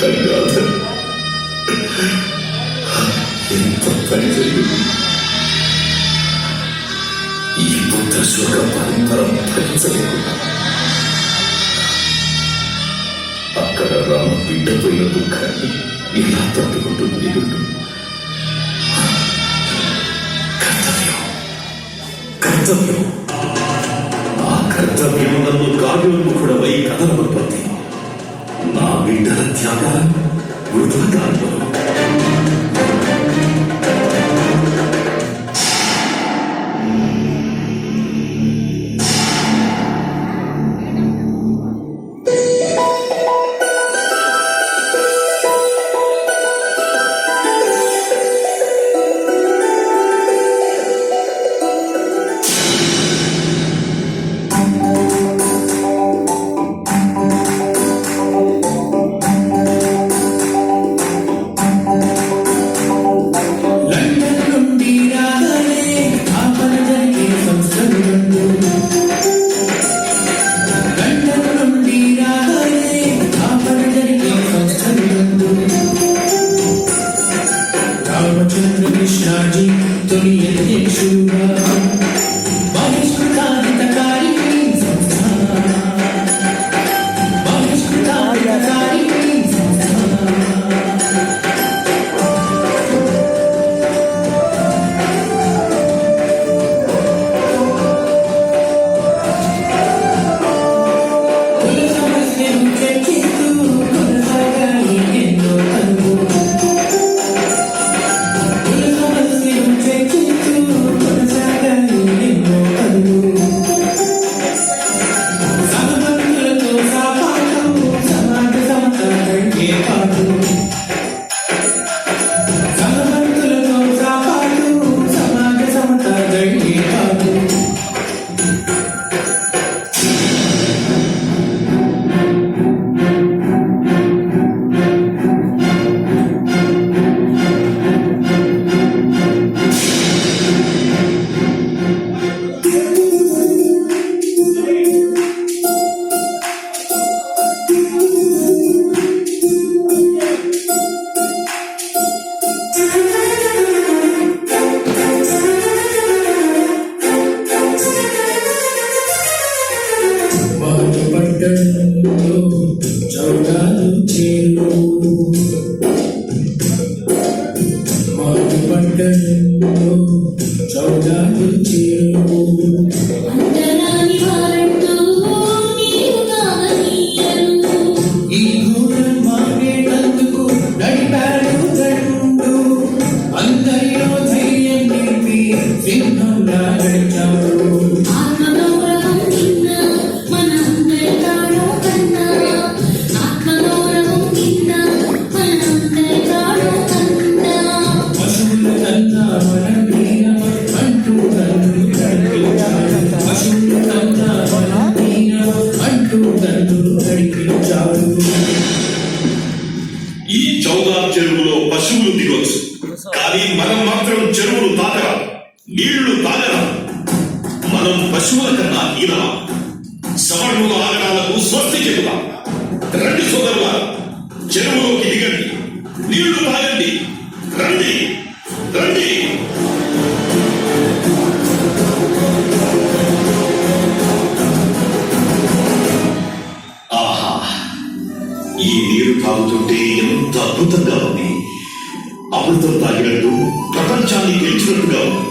గంగాధర్, ఎంత పని జరిగింది. ఈ పుత్రశోక పరంపర భరించలేకుండా అక్కడ రామ బిడ్డపోయిన దుఃఖాన్ని ఇలా తట్టుకుంటూ నిలుండు. కర్తవ్యం, ఆ కర్తవ్యం నన్ను కార్యోన్ముఖుడవై కథనపడుతుంది. నా బిడ్డల త్యాగాలను వృధా కాను. ఈ చౌదార్ చెరువులో పశువులు దిగొచ్చు, కానీ మనం మాత్రం చెరువులు తాగరా, నీళ్లు తాగరా. మనం పశువుల కన్నా హీనమా? సవర్ణుల ఆగడాలకు స్వస్తి చెబుతాం. రండి సోదరులా, చెరువులోకి దిగండి, నీళ్లు తాగండి, రండి రండి. ఆహా, ఈ నీరు తాగుతుంటే ఎంత అద్భుతంగా ఉంది. అమృతం తాగినట్టు, ప్రపంచాన్ని గెలిచినట్టుగా ఉంది.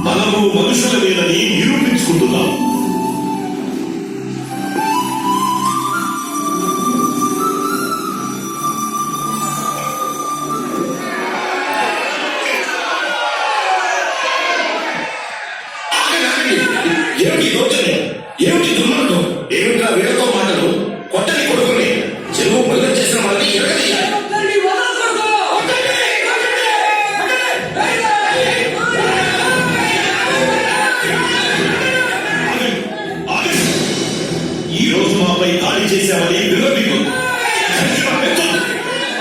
మనము మనుషులమేనని నిరూపించుకుంటున్నాం. ఏమిటి దౌర్జన్యం? ఏమిటి దుర్మార్గం? ఏమిటా వీళ్ళతో మాటలు? కొట్టని కొడుకుని చెరువు బలం చేసిన వాళ్ళని ఎరగదీయాలి. ఈ రోజు మాపై దాడి చేశామని విరోధించు.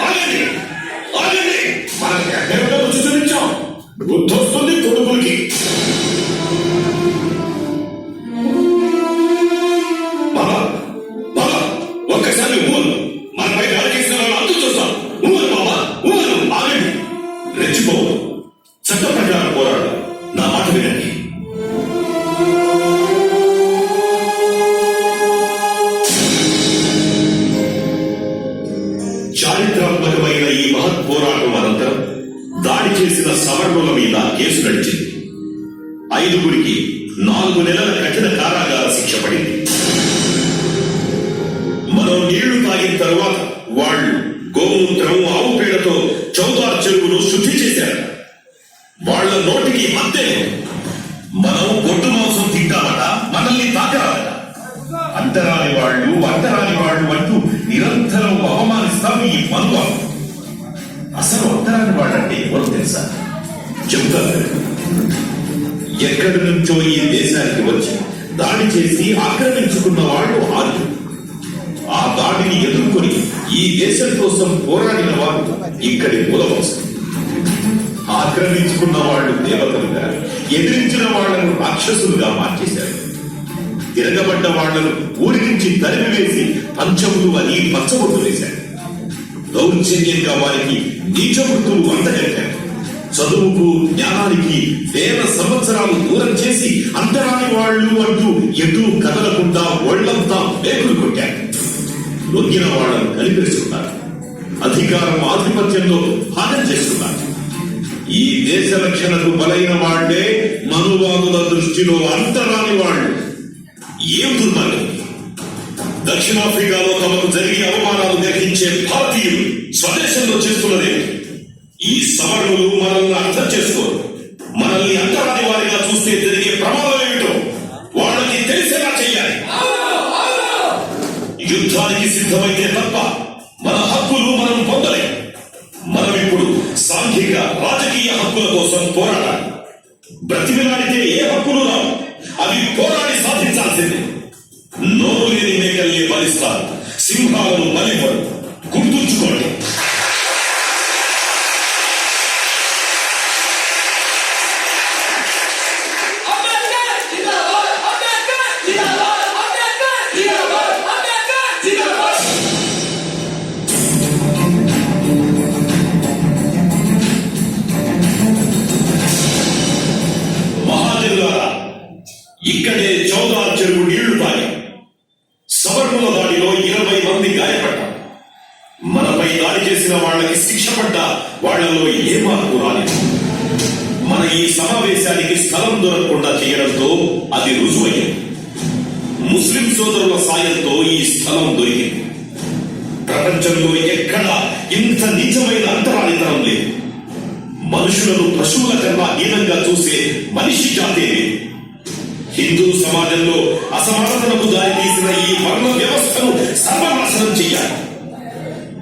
ఆగండి ఆగండి, మనం ఎక్కడ రుచి చూపించాం. బుద్ధొస్తుంది కొడుకులకి. ఒక్కసారి మనపై దాడి చేసిన వాళ్ళు అంతు చూస్తాం. ఊరు మామ, ఊరు ఆగండి. రెచ్చిపోవు. చట్ట ప్రకారం పోరాడు. నా మాట వినండి. చారిత్రాత్మకమైన ఈ మహత్ పోరాటం అనంతరం దాడి చేసిన సవర్ణుల మీద కేసు నడిచింది. 5గురికి 4 నెలల కఠిన కారాగార శిక్ష పడింది. మనం నీళ్లు తాగిన తరువాత వాళ్ళు గోమూత్రం, ఆవు పేడతో చౌదార్ చెరువును శుద్ధి చేశారు. వాళ్ళ నోటికి మధ్య మనం గొడ్డు మాంసం తింటామట, మనల్ని తాకరాదట. అంటరాని వాళ్ళు అంటూ నిరంతరం అవమానిస్తాము ఈ మనువాళ్ళు. అసలు అంటరాని వాళ్ళంటే ఎవరు తెలుసా? చెబుతారు. ఎక్కడి నుంచో ఈ దేశానికి వచ్చి దాడి చేసి ఆక్రమించుకున్న వాళ్ళు ఆర్యులు. ఆ దాడిని ఎదుర్కొని ఈ దేశం కోసం పోరాడిన వారు ఇక్కడి మూలవంశం. ఆక్రమించుకున్న వాళ్ళు దేవతలుగా, ఎదిరించిన వాళ్లను రాక్షసులుగా మార్చేశారు. తిరగబడ్డ వాళ్లను ఊరి నుంచి తరిమివేసి పంచములు అని పచ్చబొట్టు వేశారు. దౌర్జన్యంగా వారికి నీచ వృత్తులు అంటగట్టారు. చదువుకు, జ్ఞానానికి వేల సంవత్సరాలు దూరం చేసి అంతరాని వాళ్ళు అంటూ ఎటూ కదలకుండా ఒళ్లంతా వేకులు కొట్టారు. లొంగిన వాళ్లను కలిపేస్తున్నారు. అధికారం, ఆధిపత్యంలో భాగం చేస్తున్నారు. ఈ దేశ రక్షణకు బలైన వాళ్లే మనువాదుల దృష్టిలో అంతరాని వాళ్ళు. ఏం దుర్మార్గం! దక్షిణాఫ్రికాలో తమకు జరిగే అవమానాలు గ్రహించే భారతీయులు స్వదేశంలో చేస్తున్నదే. ఈ సవర్ణులు మనల్ని అర్థం చేసుకోరు. మనల్ని అంతరాని వారిగా చూస్తే జరిగే ప్రమాదం ఏమిటో వాళ్ళకి తెలిసేలా చెయ్యాలి. యుద్ధానికి సిద్ధమైతే తప్ప మన హక్కులు మనం పొందలేం. మనం ఇప్పుడు సాంఘిక, రాజకీయ హక్కుల కోసం పోరాడాలి. బ్రతిమిలాడితే ఏ హక్కులు రావు. అవి పోరాడి సాధించాల్సిందే. నోరు లేని మేకల్ని బలిస్తారు, సింహాలను బలివ్వరు. గుర్తుంచుకోండి. ఇక్కడే చౌదార్ చెరువు నీళ్లు తాగి సవర్ణుల దాడిలో 20 మంది గాయపడ్డారు. మనపై దాడి చేసిన వాళ్ళకి శిక్ష పడ్డా వాళ్లలో ఏ మార్పు రాలేదు. మన ఈ సమావేశానికి స్థలం దొరకకుండా చేయడంతో అది రుజువయ్యింది. ముస్లిం సోదరుల సాయంతో ఈ స్థలం దొరికింది. ప్రపంచంలో ఎక్కడా ఇంత నిజమైన అంతరానితనం లేదు. మనుషులను పశువుల కన్నా హీనంగా చూసే మనిషి జాతే లేదు. హిందూ సమాజంలో అసమానతలకు దారితీసిన ఈ వర్ణ వ్యవస్థను సర్వనాశనం చెయ్యాలి.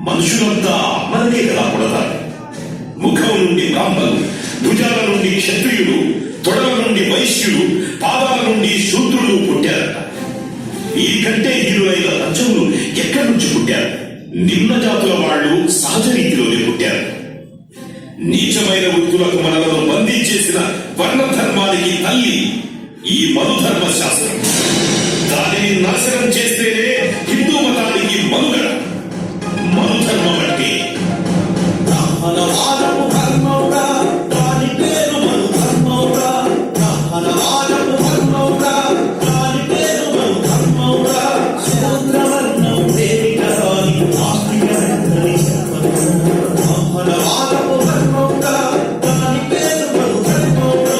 మనుషులంతా మనకే కదా పుడతారు. ముఖం నుండి బ్రాహ్మణులు, భుజాల నుండి క్షత్రియులు, తొడల నుండి వైశ్యులు, పాదాల నుండి శూద్రులు పుట్టారట. వీరికంటే హీరులైన పంచములు ఎక్కడి నుంచి పుట్టారు? నిమ్న జాతుల వాళ్ళు సహజ రీతిలోనే పుట్టారు. నీచమైన వృత్తులకు మనలను బందీ చేసిన వర్ణ ధర్మానికి తల్లి ఈ మనుధర్మ శాస్త్రం. దానిని నాశనం చేస్తేనే హిందూ మతానికి మనుగడ. మనుధర్మం అంటే బ్రాహ్మణవాదము ధర్మముగా, దాని పేరు మనుధర్మముగా. బ్రాహ్మణవాదము ధర్మముగా, దాని పేరు మనుధర్మముగా. శూద్రవర్ణం దేవికరాని ఆస్తికరందని చెప్పను. బ్రాహ్మణవాదము ధర్మముగా, దాని పేరు మనుధర్మముగా.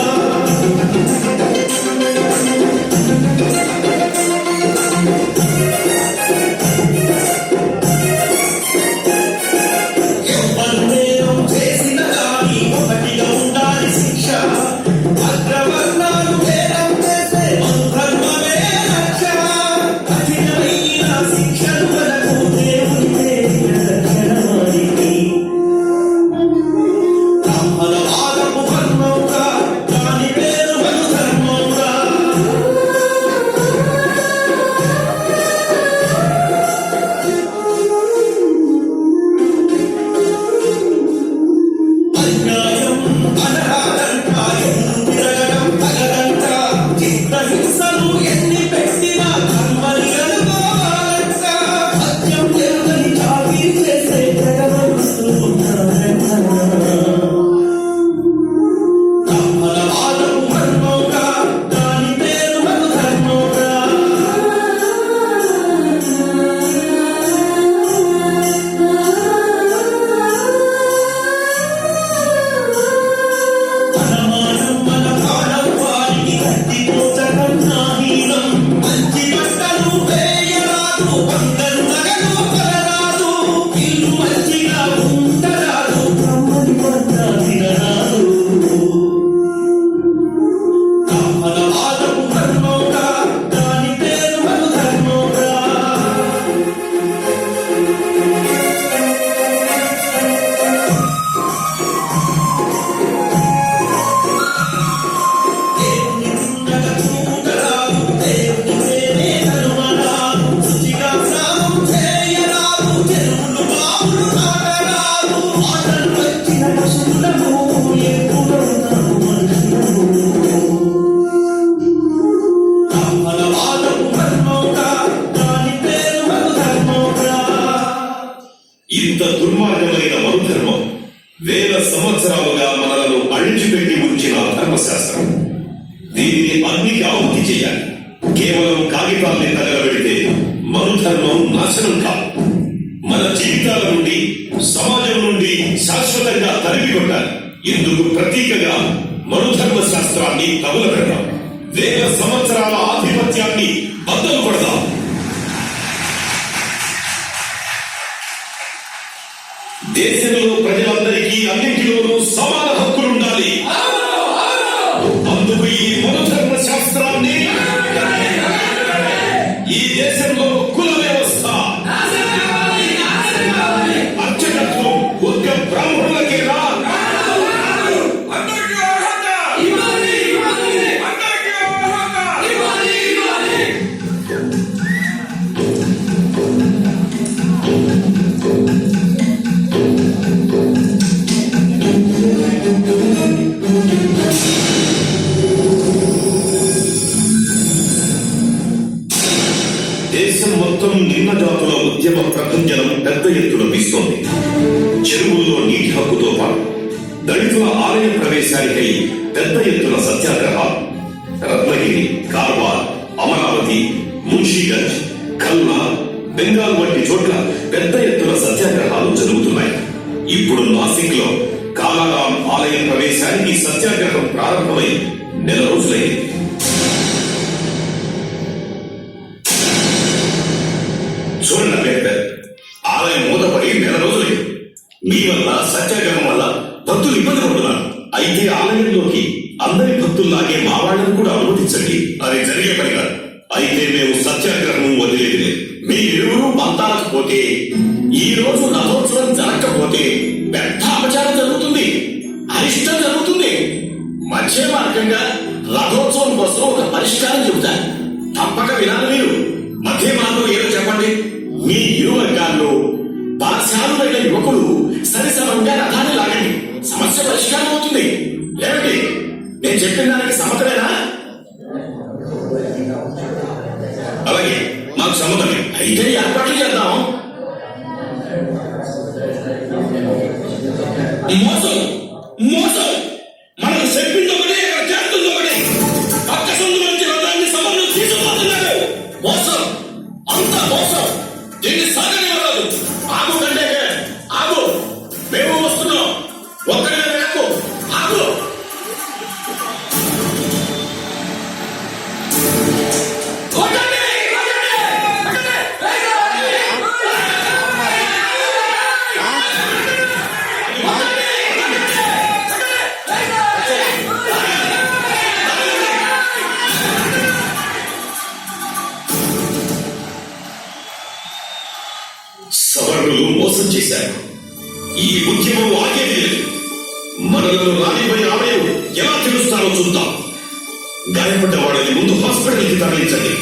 దుర్మార్గమైన మనుధర్మం వేల సంవత్సరాలుగా మనలను అణిచిపెట్టి ఉంచిన ధర్మశాస్త్రం. దీనిని అగ్నికి ఆహుతి చేయాలి. కేవలం కాగితాల్ని తగలబెడితే మనుధర్మం నాశనం కాదు. మన జీవితాల నుండి, సమాజం నుండి శాశ్వతంగా తరిమి కొట్టాలి. ఇందుకు ప్రతీకగా మనుధర్మ శాస్త్రాన్ని తగులబెడదాం. వేల సంవత్సరాల ఆధిపత్యాన్ని బద్దలు కొడదాం. దేశంలో ప్రజలందరికీ అన్నింటిలోనూ సమాన హక్కులుండాలి. అందుకు ఈ మనుధర్మ శాస్త్రాన్ని, ఈ దేశంలో కుల వ్యవస్థ, అర్చకత్వం ఒక్క బ్రాహ్మణులకే రా. దేశం మొత్తం నిమ్న జాతుల ఉద్యమ ప్రభంజనం పెద్ద ఎత్తున వీస్తోంది. చెరువుల్లో నీటి హక్కుతో పాటు దళితుల ఆలయ ప్రవేశానికై పెద్ద ఎత్తున సత్యాగ్రహాలు. రత్నగిరి, కార్వార్, అమరావతి, మున్షీగంజ్, ఖల్నా, బెంగాల్ వంటి చోట్ల పెద్ద ఎత్తున సత్యాగ్రహాలు జరుగుతున్నాయి. ఇప్పుడు నాసిక్ లో కాలారాం ఆలయ ప్రవేశానికి సత్యాగ్రహం ప్రారంభమై నెల రోజులైంది. చూడండి అంబేద్కర్, ఆలయం మూతపడి నెల రోజులైంది. మీ వల్ల, సత్యాగ్రహం వల్ల భక్తులు ఇబ్బంది పడుతున్నారు. అయితే ఆలయంలోకి అందరి భక్తుల్లాగే మా వాళ్ళని కూడా అనుమతించండి. అది జరిగే పని కాదు. అయితే మేము సత్యాగ్రహం వదిలేదు లేదు. మీ ఇరువురు పంతాలకు పోతే, ఈ రోజు రథోత్సవం జరగకపోతే పెద్ద అపచారం జరుగుతుంది, అరిష్టం జరుగుతుంది. మధ్య మార్గంగా రథోత్సవం కోసం ఒక పరిష్కారం చెబుతారు. తప్పక వినాలి మీరు. మధ్య మార్గం ఏదో చెప్పండి. మీ ఇరు వర్గాల్లో పాఠశాలైన యువకులు సరిసమంగా రథాన్ని లాగండి. సమస్య పరిష్కారం అవుతుంది. ఏమిటి నేను చెప్పిన దానికి సమ్మతమేనా? అలాగే, మాకు సమ్మతమే. అయితే ఏర్పాట్లు చేద్దాం. మోసం మోసం, మనకు చెప్పింది ఒకటి, ఇక్కడ చేస్తుంది ఒకటి. పక్క సందు నుంచి రథాన్ని సభలో తీసుకుపోతున్నారు. మోసం, అంత మోసం. దీన్ని సాగనివ్వరాదు. ఆగు కంటే ఆగు, మేము వస్తున్నాం. ఒక్కడే వెనక్కు ఆగు. సవర్ణులు మోసం చేశారు. ఈ ఉద్యమం ఆగేది లేదు. మనలను రానిపై ఆలయం ఎలా తెలుస్తారో చూద్దాం. గాయపడ్డ వాళ్ళని ముందు హాస్పిటల్కి తరలించండి.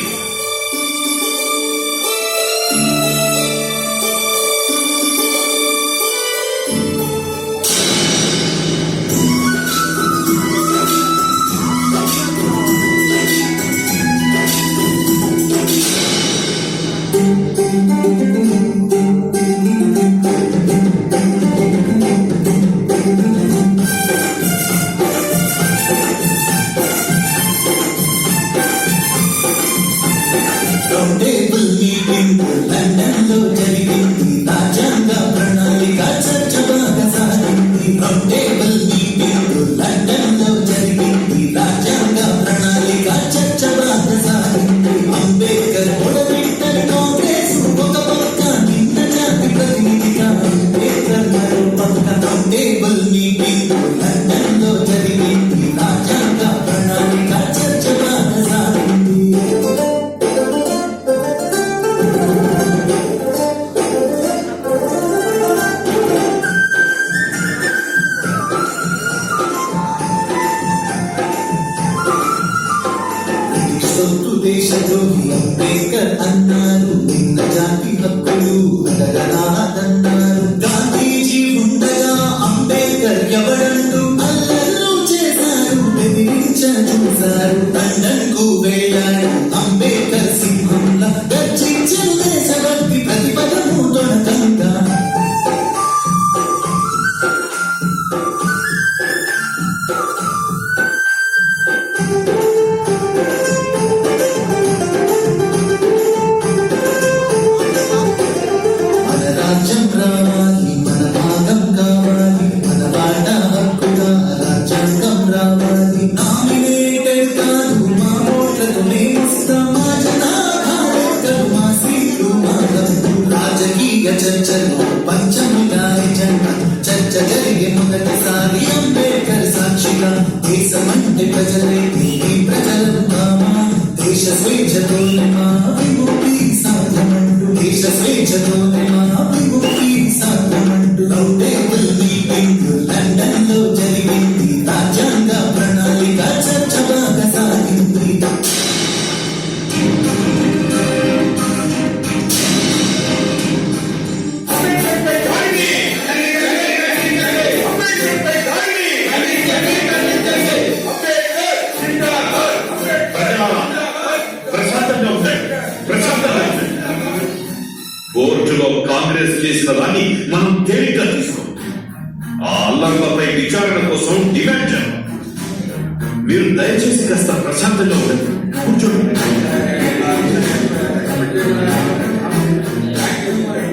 దేశద్రోహి అంబేద్కర్ అన్నారు. నిన్న జాతి హక్కులు అడగరాదన్నారు. గాంధీజీ ఉండగా అంబేద్కర్ ఎవడంటూ అల్లర్లు చేశారు, బెదిరించ చూశారు. లండన్కు వెళ్ళాడు అంబేద్కర్ సింహంలా, గర్జించిన దేశభక్తి ప్రతిపదము తొడకంగా. జరిగే మొదటిసారి అంబేద్కర్ సాక్షిగా దేశమంటే ప్రజలే నీవి ప్రజలను కామా దేశ స్వేచ్ఛతోనే మా విముక్తి సాధ్యమంటూ దేశ స్వేచ్ఛతోనే మా విముక్తి సాధ్యమంటూ రౌండ్ టేబుల్ మీటింగ్ లండన్ లో జరిగింది రాజ్యాంగ ప్రణాళిక చర్చ బాగా సాగింది ప్రశాంతంగా ఉండండి. ప్రశాంతంగా ఉండండి. కోర్టులో కాంగ్రెస్ చేసిన దాన్ని మనం తేలిగ్గా తీసుకోం. ఆ అల్లర్లపై విచారణ కోసం డిమాండ్ చేయాలి. మీరు దయచేసి కాస్త ప్రశాంతంగా ఉండండి. కూర్చోండి.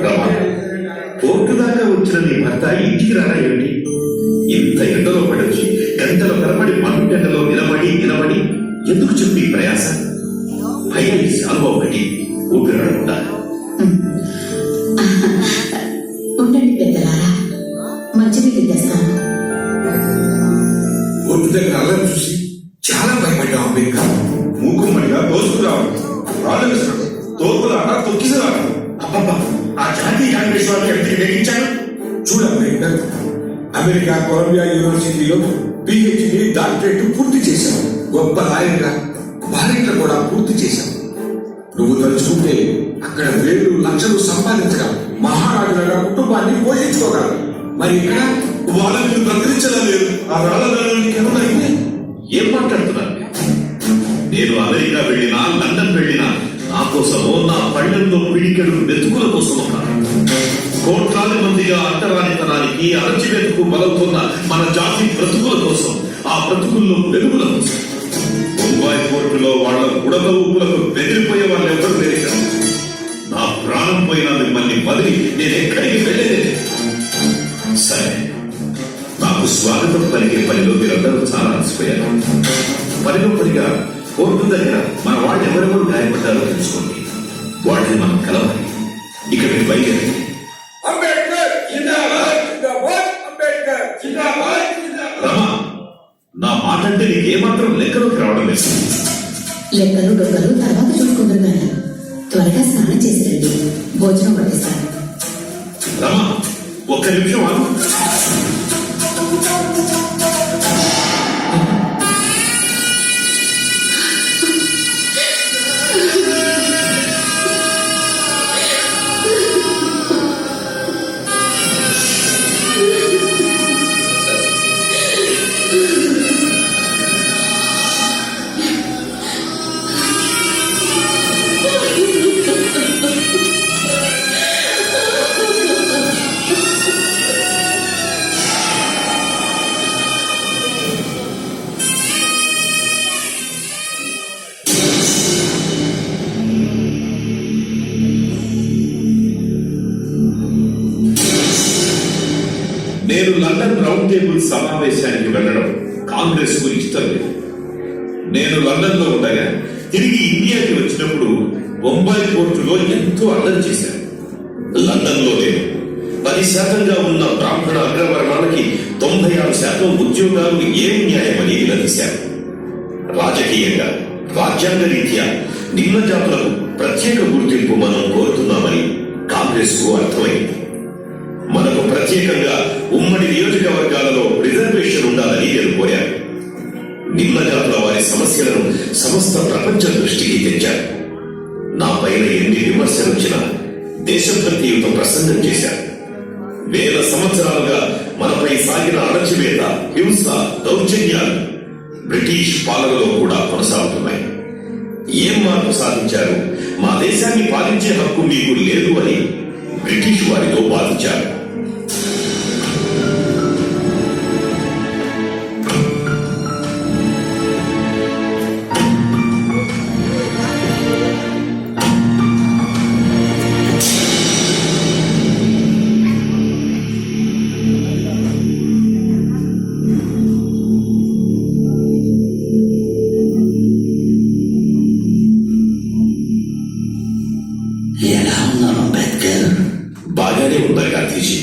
రమా, కోర్టు దాకా వచ్చిన నీ భర్త ఇంటికి రారా ఏమిటి? ఇంత ఎండలో పడొచ్చి గంటల తరబడి మంటెండలో నిలబడి ఎందుకు చెప్పి ఈ ప్రయాస? పైన అనుభవం పెట్టి ఊపిరాడకుండా ఉండండి పెద్దలారా, మంచినీళ్ళు తెస్తాను. కోర్టు దగ్గర అల్లరి చూసి చాలా భయపడ్డాం అంబేద్కర్. మూకుమ్మడిగా దోసుకురావడం, రాళ్ళు విసరడం, తోపులాట తొక్కిసలాటం. అబ్బబ్బా, ఆ జాతీయ కాంగ్రెస్ వాళ్ళకి ఎంతకి తెగించారు? చూడు అంబేద్కర్, అమెరికా కొలంబియా యూనివర్సిటీలో పిహెచ్డి డాక్టరేట్ పూర్తి చేశావు. గొప్ప లాయర్గా భారత్లో కూడా పూర్తి చేశావు. నువ్వు తలుచుకుంటే అక్కడ వేలు లక్షలు సంపాదించగలవు. మహారాజులుగా కుటుంబాన్ని పోషించుకోగలవు. మరి ఇక్కడ వాళ్ళ మీరు ప్రకటించడం లేదు. ఆ రాళ్ళకి ఏమన్నా ఏం మాట్లాడుతున్నారు? నేను అమెరికా వెళ్ళినా లండన్ వెళ్ళినా నా కోసమో నా పళ్ళెంలో పిడికెడు వెతుకుల కోసమో కాదు. కోట్లాది మందిగా అంటరానితనానికి అరచివేతకు బలవుతున్న మన జాతి బ్రతుకుల కోసం, ఆ బ్రతుకుల్లో వెలుగుల కోసం. ముంబాయి కోర్టులో వాళ్ళ ఉడత ఊపులకు బెదిరిపోయే వాళ్ళు ఎవరు లేరు. నా ప్రాణం పోయిన మిమ్మల్ని వదిలి నేను ఎక్కడికి వెళ్ళలేదు. సరే, నాకు స్వాగతం పలికే పనిలో మీరందరూ చాలా అలసిపోయారు. పనిలో పనిగా కోర్టు దగ్గర మన వాళ్ళు ఎవరెవరు గాయపడ్డారో తెలుసుకోండి. వాటిని మనం కలవాలి. ఇక మీరు బయలుదేరి. రమా, నా మాట అంటే నీకేమాత్రం లెక్కలోకి రావడం లేదు. లెక్కలు డొక్కలు తర్వాత చూసుకుందరు కానీ త్వరగా స్నానం చేసి రండి, భోజనం పట్టిస్తాను. రమా, ఒక్క నిమిషం ఆగు. నేను లండన్ రౌండ్ టేబుల్ సమావేశానికి వెళ్ళడం కాంగ్రెస్ కు ఇష్టం లేదు. నేను లండన్ లో ఉండగా తిరిగి ఇండియాకి వచ్చినప్పుడు బొంబాయి కోర్టులో ఎంతో అల్లరి చేశాను. లండన్ లో నేను 10% ఉన్న బ్రాహ్మణ అగ్రవర్ణాలకి 96% ఉద్యోగాలు ఏం న్యాయమని నిలదీశారు. రాజకీయంగా, రాజ్యాంగ రీత్యా నిమ్న జాతులకు ప్రత్యేక గుర్తింపు మనం కోరుతున్నామని కాంగ్రెస్ కు అర్థమైంది. మనకు ప్రత్యేకంగా ఉమ్మడి నియోజకవర్గాలలో రిజర్వేషన్ ఉండాలని నేను కోరాను. నిమ్న జాతుల వారి సమస్యలను సమస్త ప్రపంచ దృష్టికి తెచ్చారు. నా పైన ఎన్ని విమర్శలు వచ్చినా దేశభక్తియుత ప్రసంగం చేశారు. వేల సంవత్సరాలుగా మనపై సాగిన అణచివేత, హింస, దౌర్జన్యాలు బ్రిటిష్ పాలనలో కూడా కొనసాగుతున్నాయి. ఏం మార్పు సాధించారు? మా దేశాన్ని పాలించే హక్కు మీకు లేదు అని బ్రిటిష్ వారితో వాదించారు. ఎలా ఉన్నాను అంబేద్కర్? బాగానే ఉందా గాంధీజీ?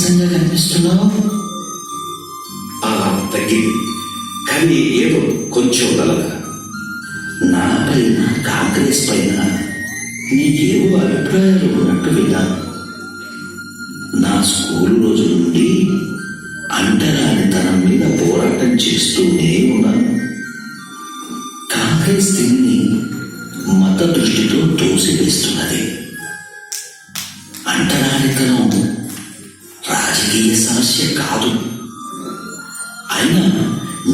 నీరసంగా కనిపిస్తున్నావు. తగ్గింది, కానీ ఏదో కొంచెం నల్లగా. నా పైన కాంగ్రెస్ పైన నీకేవో అభిప్రాయాలు ఉన్నట్టు విన్నాను. నా స్కూలు రోజుల నుండి అంటరానితనం మీద పోరాటం చేస్తూనే ఉన్నాను. కాంగ్రెస్ దీన్ని మత దృష్టితో తోసివేస్తున్నది. అంటరానితనం రాజకీయ సమస్య కాదు, అయినా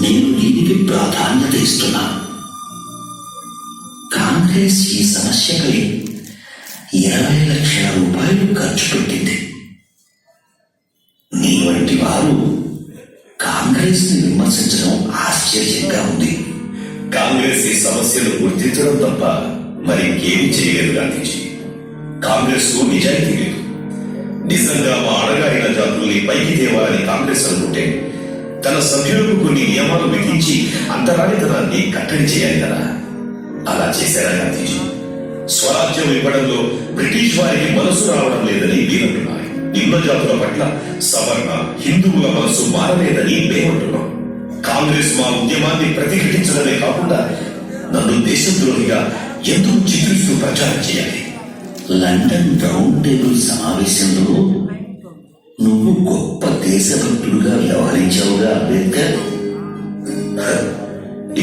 నేను దీనికి ప్రాధాన్యత ఇస్తున్నాను. కాంగ్రెస్ ఈ సమస్యపై 20 లక్షల రూపాయలు ఖర్చు పెట్టింది. నీ వంటి వారు కాంగ్రెస్ ని విమర్శించడం ఆశ్చర్యంగా ఉంది. కాంగ్రెస్ ఈ సమస్యను గుర్తించడం తప్ప మరి ఇంకేమీ చేయలేదు గాంధీజీ. కాంగ్రెస్ కు నిజాయితీ లేదు. నిజంగా మా అణగారిన జాతుల్ని పైకి తేవాలని కాంగ్రెస్ అనుకుంటే తన సభ్యులకు కొన్ని నియమాలు విధించి అంతరానితనాన్ని కట్టడి చేయాలి కదా. అలా చేశారా గాంధీజీ? స్వరాజ్యం ఇవ్వడంలో బ్రిటిష్ వారికి మనసు రావడం లేదని వీరంటున్నారు. నిమ్న జాతుల పట్ల సవర్ణ హిందువుల మనసు మారలేదని మేమంటున్నాం. కాంగ్రెస్ మా ఉద్యమాన్ని ప్రతిఘటించడమే కాకుండా నన్ను దేశద్రోహిగా ఎందుకు చిత్రిస్తూ ప్రచారం చేయాలి? లండన్ రౌండ్ టేబుల్ సమావేశంలో నువ్వు గొప్ప దేశభక్తుడుగా వ్యవహరించావుగా అంబేద్కర్.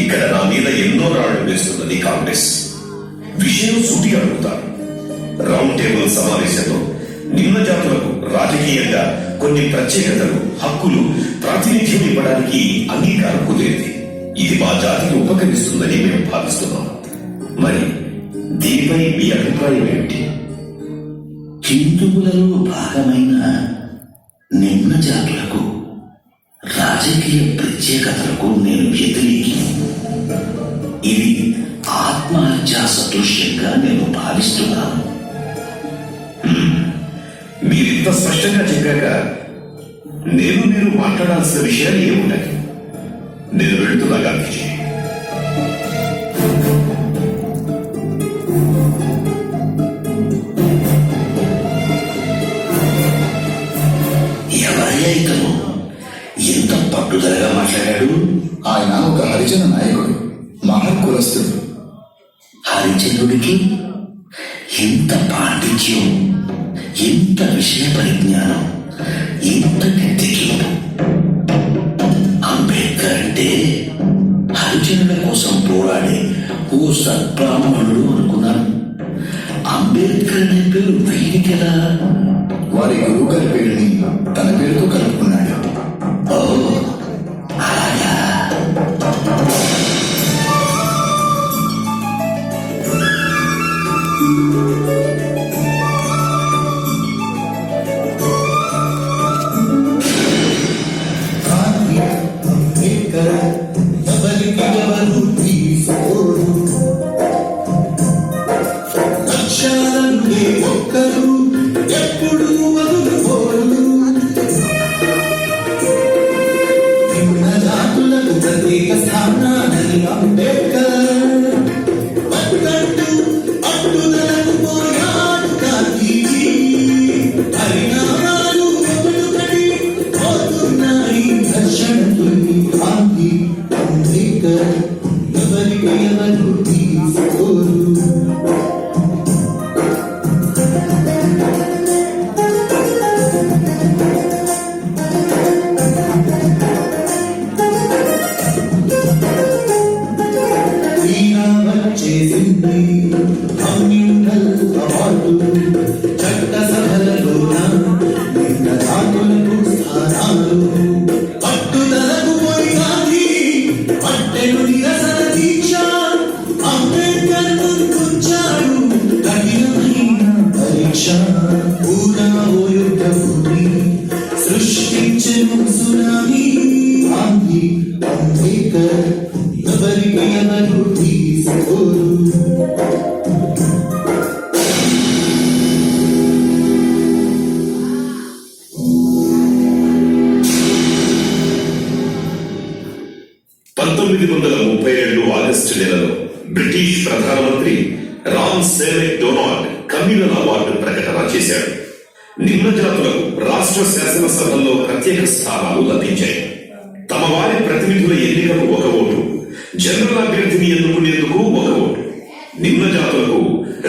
ఇక్కడ నా మీద ఎన్నో రాళ్లు వేస్తున్నది కాంగ్రెస్. విషయం సూటిగా అడుగుతాను. రౌండ్ టేబుల్ సమావేశంలో నిమ్న జాతులకు రాజకీయంగా కొన్ని ప్రత్యేకతలు, హక్కులు, ప్రాతినిధ్యం ఇవ్వడానికి అంగీకారం కుదిరింది. ఇది మా జాతికి ఉపకరిస్తుందని మేము భావిస్తున్నాం. మరి దీనిపై మీ అభిప్రాయం ఏమిటి? హిందువులలో భాగమైన నిమ్న జాతులకు రాజకీయ ప్రత్యేకతలకు నేను వ్యతిరేకి. ఇది ఆత్మహత్యా సదృశ్యంగా నేను భావిస్తున్నాను. మీరింత స్పష్టంగా చెప్పాక నేను మాట్లాడాల్సిన విషయాలు ఏమున్నాయి? నేను వెళ్తున్నా గాంధీజీ. ఎవరయ్యా ఇతను ఎంత పట్టుదలగా మాట్లాడాడు? ఆయన ఒక హరిజన నాయకుడు, మహర్కులస్తుడు. హరిచంద్రుడికి ఎంత పాండిత్యం, ఎంత విషయ పరిజ్ఞానం, ఎంతటి తెగింపు. అంబేద్కర్ అంటే హరిజనుల కోసం పోరాడే ఓ సద్బ్రాహ్మణుడు అనుకున్నాను. అంబేద్కర్ అనే పేరు వీరికెలా? వారి గురువు గారి పేరుని తన పేరుతో కలుపుకున్నాడు. ఓ అలాగా. అంబేద్కర్ ఎవరికి ఎవరు తీసుకోరు, లక్ష్యాలంటే ఒక్కరు ఎప్పుడు వదులుకోరు. నిమ్న జాతులకు ప్రత్యేక స్థానాన్ని అంబేద్కర్ పట్టుకట్టు అట్టుదలకు పోయాడు గాంధీజీ. పరిణామాలు ఒకటొకటి పోతున్నాయి ఘర్షణతోని. గాంధీ అంబేద్కర్ ఎవరికి ఎవరు తీసుకోరు. చేసింది కమ్యూనల్ అవార్డు, చట్టసభలలోన నిమ్న జాతులకు స్థానాలు. పట్టుదలకు పోయి గాంధీ పట్టెను నిరసన దీక్ష. అంబేద్కర్ ముందుంచాడు కఠినమైన పరీక్ష. పూరా ఓ యుద్ధ భూమి సృష్టించెను సునామీ. గాంధీ అంబేద్కర్ ఎవరికి ఎవరు తీసుకోరు. ఆగస్టు నెలలో బ్రిటిష్ ప్రధానమంత్రి Ram Sevak Donald communal award ప్రకటన చేశాడు. నిమ్న జాతులకు రాష్ట్ర శాసనసభల్లో ప్రత్యేక స్థానాలు లభించాయి. తమ వారి ప్రతినిధుల ఎన్నికకు ఒక ఓటు, జనరల్ అభ్యర్థిని ఎన్నుకునేందుకు ఒక ఓటు, నిమ్న జాతులకు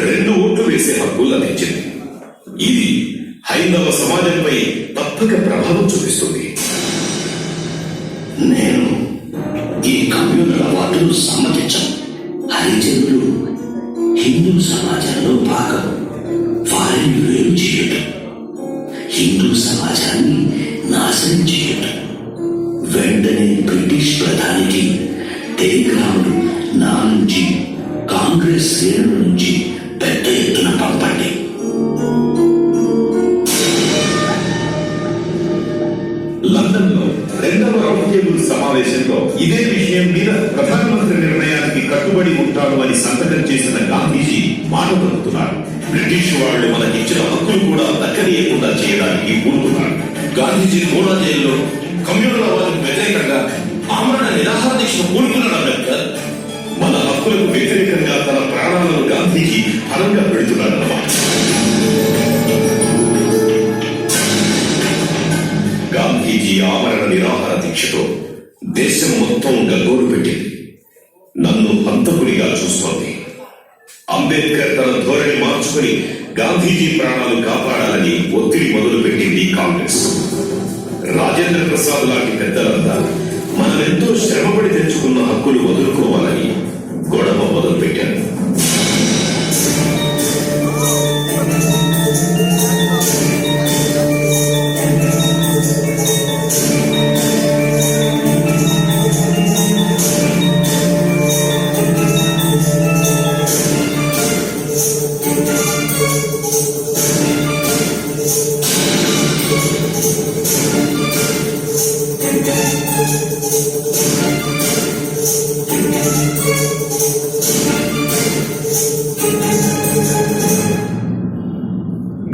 2 ఓట్లు వేసే హక్కు లభించింది. ఇది హైందవ సమాజంపై తప్పక ప్రభావం చూపిస్తుంది. నేను ఈ కమ్యూనల్ అవార్డును సమ్మతించను. హరిజనులు హిందూ సమాజంలో భాగం. వారిని వేరు చేయటం, హిందూ సమాజాన్ని నాశనం చేయటం. వెంటనే బ్రిటిష్ ప్రధానికి టెలిగ్రాములు నా నుంచి, కాంగ్రెస్ శ్రేణుల నుంచి పెద్ద ఎత్తున పంపండి. లండన్ లో 2వ రౌండ్ టేబుల్ సమావేశంలో ఇదే విషయం మీద ప్రధానమంత్రి నిర్ణయానికి కట్టుబడి ఉంటాడు అని సంతకం చేసిన గాంధీజీ మాట పలుకుతున్నారు. బ్రిటిష్ వాళ్ళు మనకిచ్చిన హక్కులు కూడా దక్కనీయకుండా చేయడానికి పూనుకున్నారు. గాంధీజీ కూడా జైల్లో కమ్యూనల్ అవార్డుకు వ్యతిరేకంగా ఆమరణ నిరాహార దీక్ష పూనుకున్నాడు. అంబేద్కర్ మన హక్కులకు వ్యతిరేకంగా తన ప్రాణాలను గాంధీజీ ఫలంగా పెడుతున్నాడన్నమాట. గాంధీజీ ఆమరణ నిరాహార దీక్షతో దేశం మొత్తం గగ్గోలు పెట్టింది. నన్ను హంతకునిగా చూస్తోంది. అంబేద్కర్ తన ధోరణి మార్చుకుని గాంధీజీ ప్రాణాలు కాపాడాలని ఒత్తిడి మొదలుపెట్టింది కాంగ్రెస్. రాజేంద్ర ప్రసాద్ లాంటి పెద్దలంతా మనమెంతో శ్రమపడి తెచ్చుకున్న హక్కులు వదులుకోవాలని గొడవ మొదలుపెట్టారు.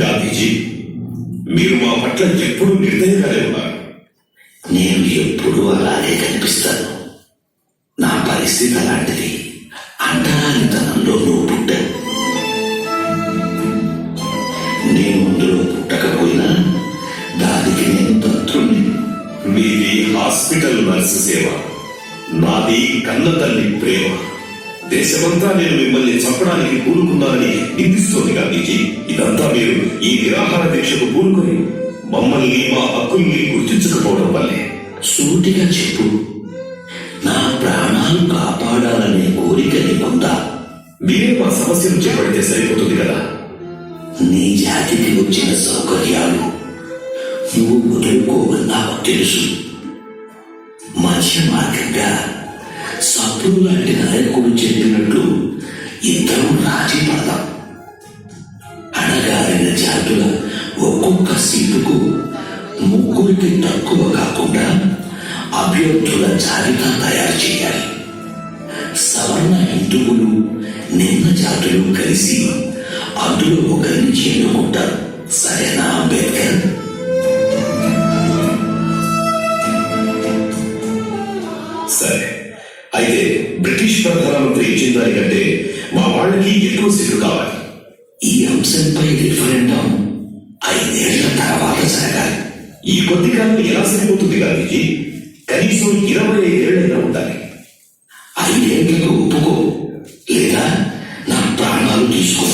గాంధీజీ, మీరు మా పట్ల ఎప్పుడూ నిర్దయంగానే ఉన్నారు. నేను ఎప్పుడూ అలాగే కనిపిస్తాను. నా పరిస్థితి అలాంటిది. అంటరానితనంలో నువ్వు పుట్టావు. నేను అందులో పుట్టకపోయినా దానికి నేను తంత్రుణ్ణి. మీది హాస్పిటల్ నర్సు సేవ, నాది కన్న తల్లి ప్రేమ. దేశమంతా నేను మిమ్మల్ని చంపడానికి పూనుకున్నానని నిందిస్తోంది గాంధీజీ. ఇదంతా మీరు ఈ నిరాహార దీక్షకు పూనుకొని మమ్మల్ని, మా హక్కుల్ని గుర్తించకపోవడం వల్లే. సూటిగా చెప్పు, నా ప్రాణాలు కాపాడాలనే కోరిక నీకుందా? మీరే మా సమస్యను చేపడితే సరిపోతుంది కదా. నీ జాతికి వచ్చిన సౌకర్యాలు నువ్వు వదులుకోవని నాకు తెలుసు. మధ్య మార్గంగా సత్తులు లాంటి నాయకుడు చెప్పినట్లు ఇద్దరు రాజీ పడదాం. అణగారిన జాతుల ఒక్కొక్క సీటుకు 3కి తక్కువ కాకుండా అభ్యర్థుల జాబితా తయారు చేయాలి. సవర్ణ హిందువులు, నిమ్న జాతులు కలిసి అందులో ఒకరిని చేరుకుంటారు. సరేనా అంబేద్కర్? సరే, అయితే బ్రిటిష్ ప్రధానమంత్రి ఇచ్చిన దానికంటే మా వాళ్ళకి ఎక్కువ సీట్లు కావాలి. ఈ అంశంపై రిఫరెండం 5 ఏళ్ల తర్వాత జరగాలి. ఈ కొద్ది కాలం ఎలా సరిపోతుంది గాంధీజీ? కనీసం 25 ఏళ్ళైనా ఉండాలి. 5 ఏళ్లకు ఒప్పుకో, లేదా నా ప్రాణాలు తీసుకో.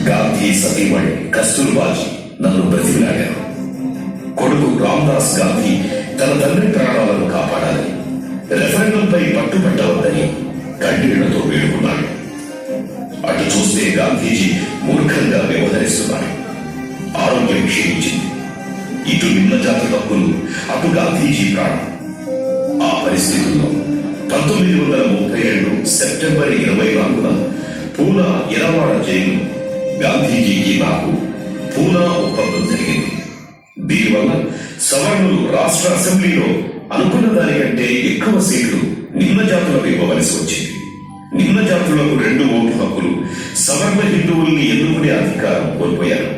గాంధీ సతీమణి కస్తూర్బాజీ నన్ను బ్రతిలాడారు. కొడుకు రామ్దాస్ గాంధీ తన తండ్రి ప్రాణాలను కాపాడాలి, రెఫరెండంపై పట్టుబట్టవద్దని కన్నీళ్లతో వేడుకున్నాడు. అటు చూస్తే గాంధీజీ మూర్ఖంగా వ్యవహరిస్తున్నాడు. ఆరోగ్యం క్షీణించింది. ఇటు నిమ్న జాతి హక్కులు, అటు గాంధీజీ ప్రాణం. ఆ పరిస్థితుల్లో 1932 సెప్టెంబర్ 24న పూనా ఇరవాడ జైలు గాంధీజీకి నాకు పూనా ఒప్పందం జరిగింది. దీనివల్ల సవర్ణులు రాష్ట్ర అసెంబ్లీలో అనుకున్న దానికంటే ఎక్కువ సీట్లు నిమ్న జాతులకు ఇవ్వవలసి వచ్చింది. నిమ్న జాతులకు 2 ఓటు హక్కులు, సవర్ణ హిందువుల్ని ఎన్నుకునే అధికారం కోల్పోయారు.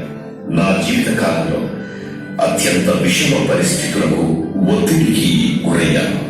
నా జీవిత కాలంలో అత్యంత విషమ పరిస్థితులకు ఒత్తిడికి గురయ్యాను.